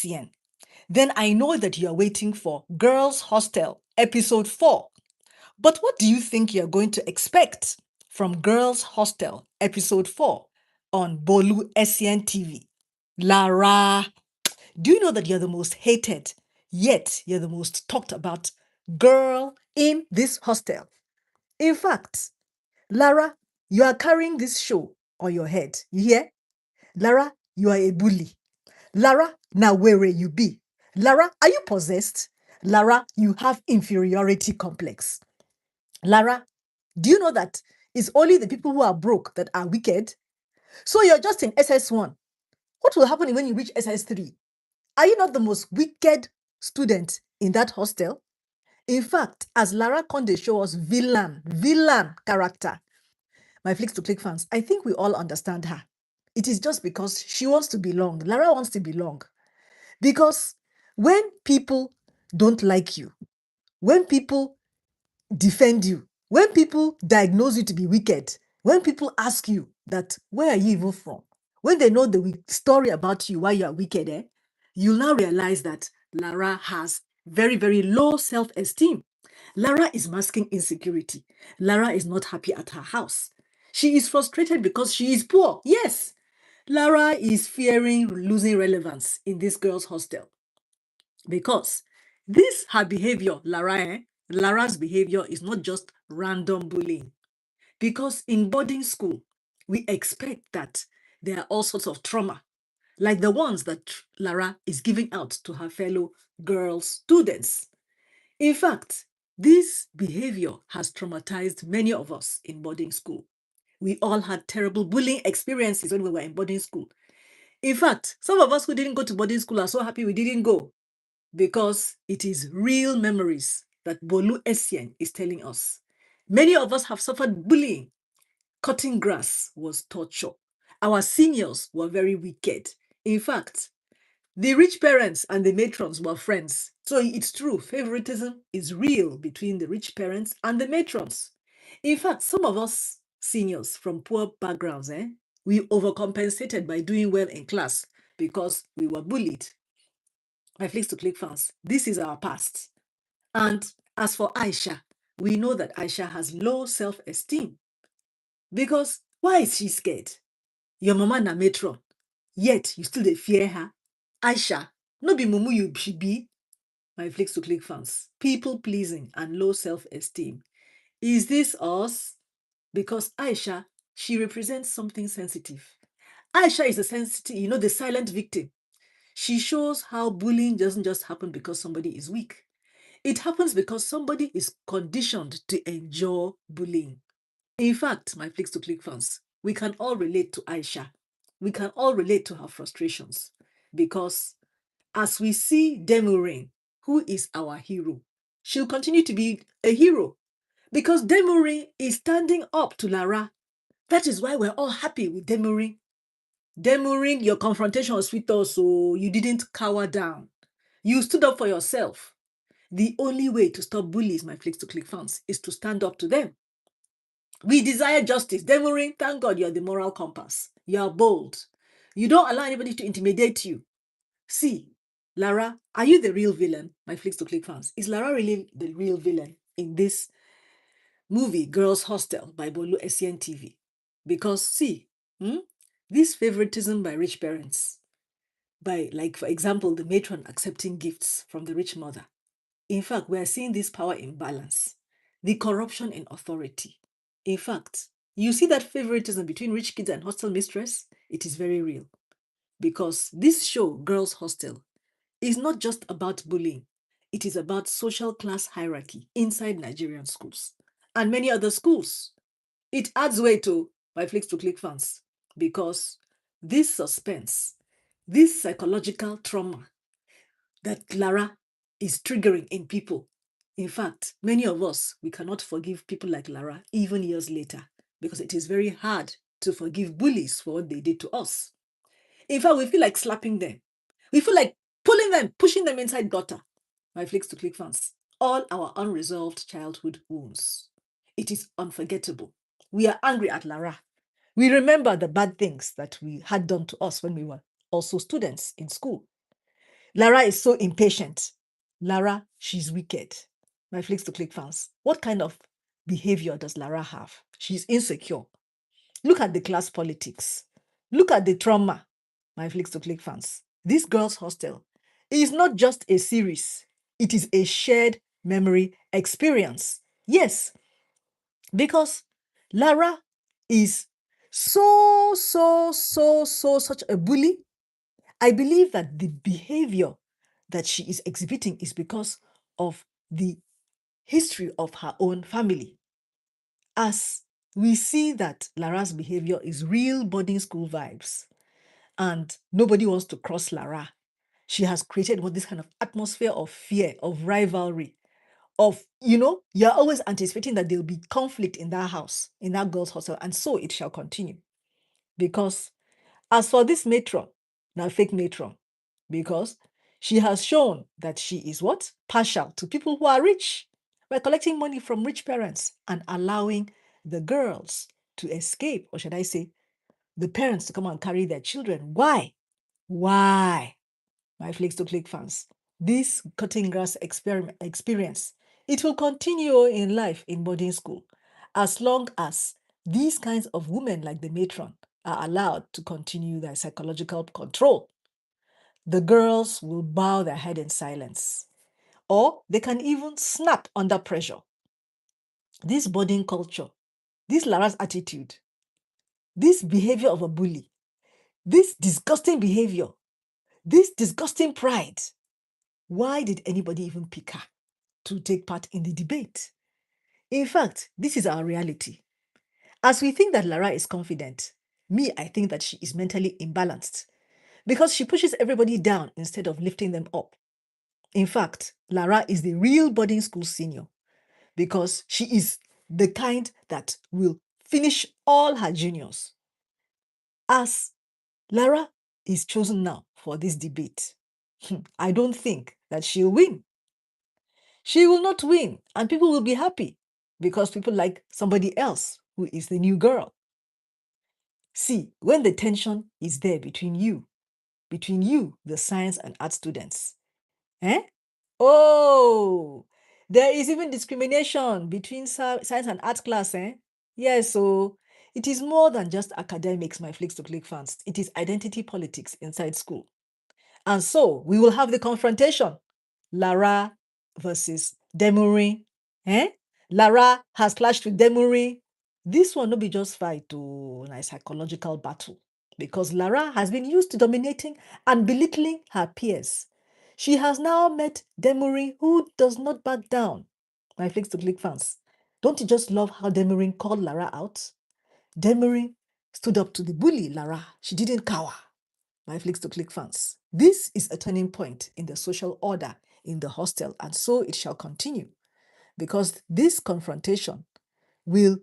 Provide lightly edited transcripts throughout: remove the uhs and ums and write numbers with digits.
ESSIEN, then I know that you are waiting for Girls Hostel, episode 4. But what do you think you're going to expect from Girls Hostel, episode 4 on BOLU ESSIEN TV? Lara, do you know that you're the most hated, yet you're the most talked about girl in this hostel? In fact, Lara, you are carrying this show on your head. You hear? Lara, you are a bully. Lara, now where will you be? Lara, are you possessed? Lara, you have inferiority complex. Lara, do you know that it's only the people who are broke that are wicked? So you're just in SS1. What will happen when you reach SS3? Are you not the most wicked student in that hostel? In fact, as Lara Conde show us villain character, my Flicks to Click fans, I think we all understand her. It is just because she wants to belong. Lara wants to belong. Because when people don't like you, when people defend you, when people diagnose you to be wicked, when people ask you that, where are you even from? When they know the story about you, why you are wicked, you'll now realize that Lara has very, very low self-esteem. Lara is masking insecurity. Lara is not happy at her house. She is frustrated because she is poor. Yes, Lara is fearing losing relevance in this girl's hostel. Because this, her behavior, Lara's behavior is not just random bullying. Because in boarding school, we expect that there are all sorts of trauma, like the ones that Lara is giving out to her fellow girl students. In fact, this behavior has traumatized many of us in boarding school. We all had terrible bullying experiences when we were in boarding school. In fact, some of us who didn't go to boarding school are so happy we didn't go, because it is real memories that BOLU ESSIEN is telling us. Many of us have suffered bullying. Cutting grass was torture. Our seniors were very wicked. In fact, the rich parents and the matrons were friends. So it's true, favoritism is real between the rich parents and the matrons. In fact, some of us seniors from poor backgrounds, we overcompensated by doing well in class because we were bullied. My Flicks to Click fans, this is our past. And as for Aisha, we know that Aisha has low self-esteem. Because why is she scared? Your mama na matron, yet you still dey fear her. Aisha, no be mumu you should be. My Flicks to Click fans, people pleasing and low self-esteem. Is this us? Because Aisha, she represents something sensitive. Aisha is a sensitive, the silent victim. She shows how bullying doesn't just happen because somebody is weak. It happens because somebody is conditioned to endure bullying. In fact, my Flicks to Click fans, we can all relate to Aisha. We can all relate to her frustrations, because as we see Demurin, who is our hero, she'll continue to be a hero because Demurin is standing up to Lara. That is why we're all happy with Demurin. Demurin, your confrontation was sweet also. You didn't cower down. You stood up for yourself. The only way to stop bullies, my Flicks to Click fans, is to stand up to them. We desire justice. Demurin, thank God you're the moral compass. You are bold. You don't allow anybody to intimidate you. See, Lara, are you the real villain, my Flicks to Click fans? Is Lara really the real villain in this movie, Girls Hostel by BOLU ESSIEN TV? Because see, this favoritism by rich parents, by, like, for example, the matron accepting gifts from the rich mother. In fact, we are seeing this power imbalance, the corruption in authority. In fact, you see that favoritism between rich kids and hostel mistress? It is very real. Because this show, Girls Hostel, is not just about bullying. It is about social class hierarchy inside Nigerian schools and many other schools. It adds weight to my Flicks to Click fans, because this suspense, this psychological trauma that Lara is triggering in people. In fact, many of us, we cannot forgive people like Lara even years later, because it is very hard to forgive bullies for what they did to us. In fact, we feel like slapping them. We feel like pulling them, pushing them inside gutter. My Flicks to Click fans, all our unresolved childhood wounds. It is unforgettable. We are angry at Lara. We remember the bad things that we had done to us when we were also students in school. Lara is so impatient. Lara, she's wicked. My Flicks to Click fans, what kind of behavior does Lara have? She's insecure. Look at the class politics. Look at the trauma. My Flicks to Click fans, this girls' hostel is not just a series, it is a shared memory experience. Yes, because Lara is such a bully. I believe that the behavior that she is exhibiting is because of the history of her own family. As we see that Lara's behavior is real boarding school vibes, and nobody wants to cross Lara. She has created this kind of atmosphere of fear, of rivalry, of, you're always anticipating that there'll be conflict in that house, in that girl's hostel, and so it shall continue. Because as for this matron, now fake matron, because she has shown that she is what? Partial to people who are rich by collecting money from rich parents and allowing the girls to escape, or should I say, the parents to come and carry their children. Why? Why? My Flicks to Click fans, this cutting grass experience, it will continue in life in boarding school as long as these kinds of women like the matron are allowed to continue their psychological control. The girls will bow their head in silence, or they can even snap under pressure. This boarding culture, this Lara's attitude, this behavior of a bully, this disgusting behavior, this disgusting pride, why did anybody even pick her to take part in the debate? In fact, this is our reality. As we think that Lara is confident, I think that she is mentally imbalanced because she pushes everybody down instead of lifting them up. In fact, Lara is the real boarding school senior because she is the kind that will finish all her juniors. As Lara is chosen now for this debate, I don't think that she'll win. She will not win, and people will be happy because people like somebody else who is the new girl. See, when the tension is there between you, the science and art students, oh, there is even discrimination between science and art class, Yes, so it is more than just academics, my Flicks to Click fans. It is identity politics inside school. And so we will have the confrontation. Lara versus Demuri. Lara has clashed with Demuri. This one will be just fight to a psychological battle because Lara has been used to dominating and belittling her peers. She has now met Demuri, who does not back down. My Flicks to Click fans, don't you just love how Demuri called Lara out? Demuri stood up to the bully Lara. She didn't cower. My Flicks to Click fans, this is a turning point in the social order in the hostel, and so it shall continue because this confrontation will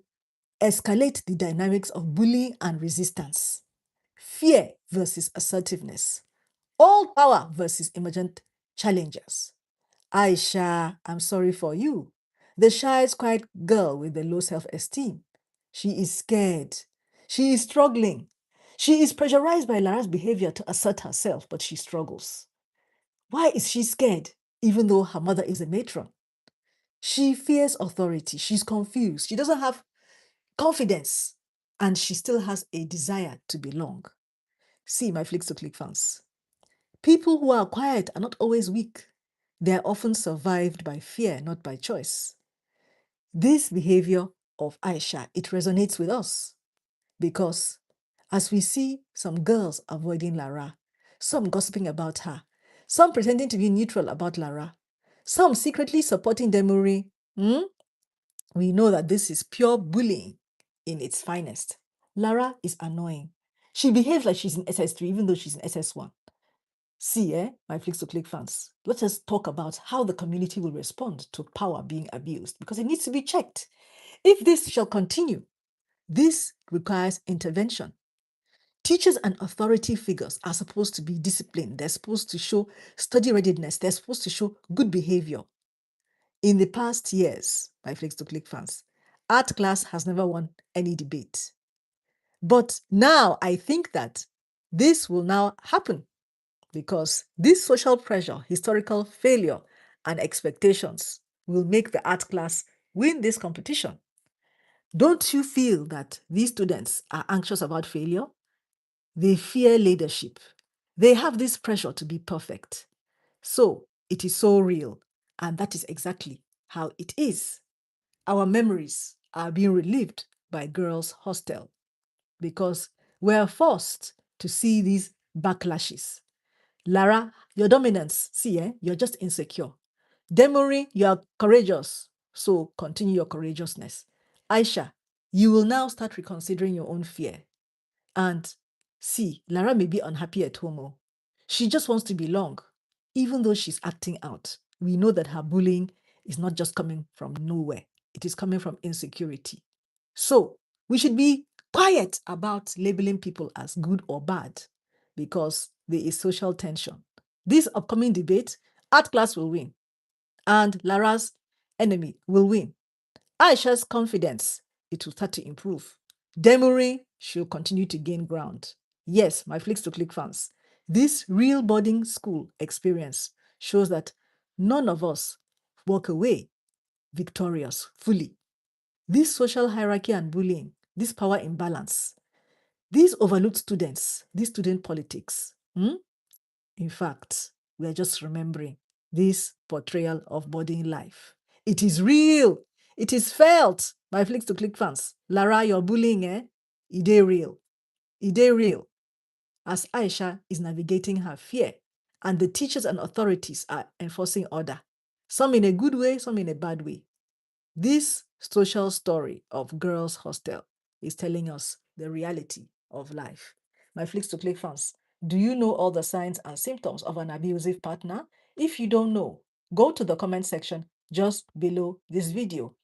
escalate the dynamics of bullying and resistance, fear versus assertiveness, all power versus emergent challengers. Aisha, I'm sorry for you. The shy, quiet girl with the low self-esteem. She is scared. She is struggling. She is pressurized by Lara's behavior to assert herself, but she struggles. Why is she scared, even though her mother is a matron? She fears authority. She's confused. She doesn't have confidence, and she still has a desire to belong. See, my Flicks to Click fans, people who are quiet are not always weak. They are often survived by fear, not by choice. This behavior of Aisha, it resonates with us because as we see some girls avoiding Lara, some gossiping about her, some pretending to be neutral about Lara, some secretly supporting Demuri, we know that this is pure bullying in its finest. Lara is annoying. She behaves like she's in SS3 even though she's in SS1. See, my Flicks to Click fans, let us talk about how the community will respond to power being abused because it needs to be checked. If this shall continue, this requires intervention. Teachers and authority figures are supposed to be disciplined. They're supposed to show study readiness. They're supposed to show good behavior. In the past years, my Flicks to Click fans, art class has never won any debate. But now I think that this will now happen because this social pressure, historical failure, and expectations will make the art class win this competition. Don't you feel that these students are anxious about failure? They fear leadership. They have this pressure to be perfect. So it is so real, and that is exactly how it is. Our memories are being relived by Girls' Hostel because we're forced to see these backlashes. Lara, your dominance, see, you're just insecure. Demory, you are courageous, so continue your courageousness. Aisha, you will now start reconsidering your own fear. And see, Lara may be unhappy at home. She just wants to belong, even though she's acting out. We know that her bullying is not just coming from nowhere, it is coming from insecurity. So we should be quiet about labeling people as good or bad because there is social tension. This upcoming debate, art class will win, and Lara's enemy will win. Aisha's confidence, it will start to improve. Demory, she'll continue to gain ground. Yes, my Flicks to Click fans, this real boarding school experience shows that none of us walk away victorious fully. This social hierarchy and bullying, this power imbalance, these overlooked students, this student politics, in fact, we are just remembering this portrayal of boarding life. It is real. It is felt. My Flicks to Click fans, Lara, your bullying, It is real. It is real. As Aisha is navigating her fear, and the teachers and authorities are enforcing order, some in a good way, some in a bad way. This social story of Girls' Hostel is telling us the reality of life. My Flicks to Click fans, do you know all the signs and symptoms of an abusive partner? If you don't know, go to the comment section just below this video.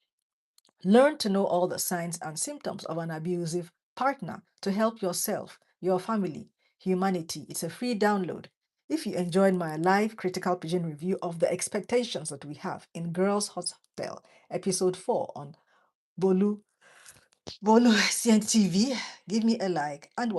Learn to know all the signs and symptoms of an abusive partner to help yourself, your family, humanity. It's a free download. If you enjoyed my live critical pigeon review of the expectations that we have in Girls' Hostel, episode 4 on BOLU ESSIEN TV, give me a like and watch